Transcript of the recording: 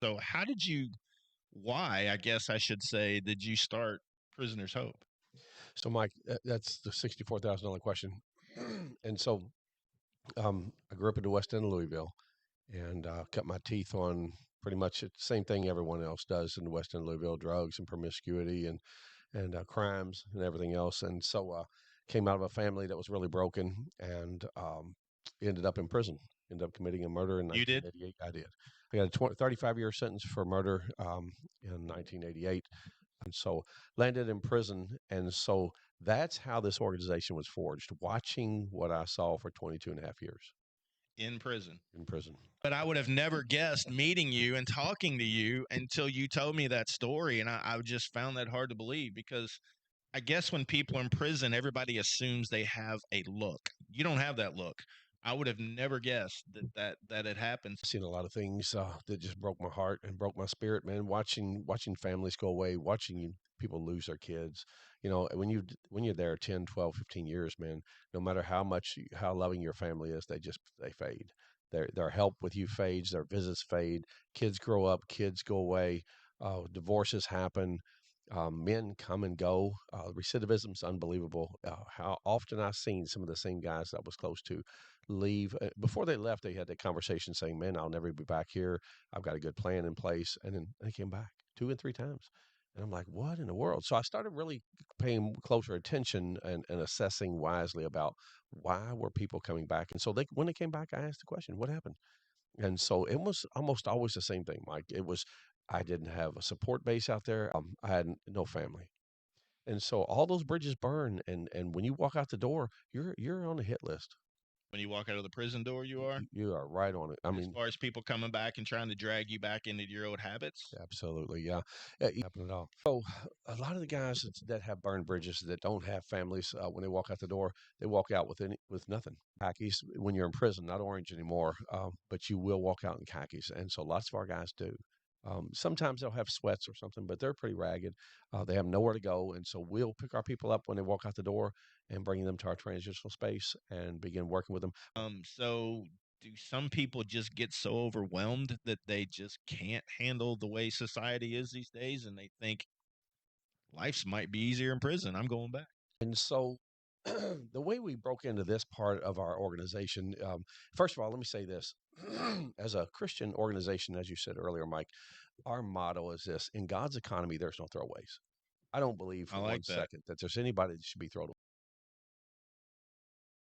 So why, I guess I should say, did you start Prisoner's Hope? So, Mike, that's the $64,000 question. And so, I grew up in the West End of Louisville, and cut my teeth on pretty much the same thing everyone else does in the West End of Louisville: drugs and promiscuity and crimes and everything else. And so, came out of a family that was really broken, and ended up in prison. Ended up committing a murder in You did? 1988. I did. I got a 35-year sentence for murder in 1988, and so landed in prison. And so that's how this organization was forged, watching what I saw for 22 and a half years In prison. in prison. But I would have never guessed meeting you and talking to you until you told me that story. And I just found that hard to believe because I guess when people are in prison, everybody assumes they have a look. You don't have that look. I would have never guessed that it happens. Seen a lot of things that just broke my heart and broke my spirit, man. Watching families go away, watching people lose their kids. When you're there 10, 12, 15 years, man, no matter how loving your family is, they fade. Their help with you fades, their visits fade, kids grow up, kids go away, divorces happen. Men come and go. Recidivism's unbelievable. How often I've seen some of the same guys that I was close to leave. Before they left, they had that conversation saying, "Man, I'll never be back here. I've got a good plan in place." And then they came back 2 and 3 times. And I'm like, what in the world? So I started really paying closer attention and assessing wisely about why were people coming back. And so when they came back, I asked the question, what happened? And so it was almost always the same thing, Mike. I didn't have a support base out there. I had no family. And so all those bridges burn. And when you walk out the door, you're on a hit list. When you walk out of the prison door, you are. You are right on it. I As mean, far as people coming back and trying to drag you back into your old habits. absolutely, yeah. It happen at all. So a lot of the guys that have burned bridges that don't have families, when they walk out the door, they walk out with nothing. Khakis when you're in prison, not orange anymore, but you will walk out in khakis, and so lots of our guys do. Sometimes they'll have sweats or something, but they're pretty ragged. They have nowhere to go, and so we'll pick our people up when they walk out the door and bring them to our transitional space and begin working with them. So do some people just get so overwhelmed that they just can't handle the way society is these days and they think life's might be easier in prison? I'm going back. And so the way we broke into this part of our organization, first of all, let me say this. As a Christian organization, as you said earlier, Mike, our motto is this: in God's economy, there's no throwaways. I don't believe I for one like that. second that there's anybody that should be thrown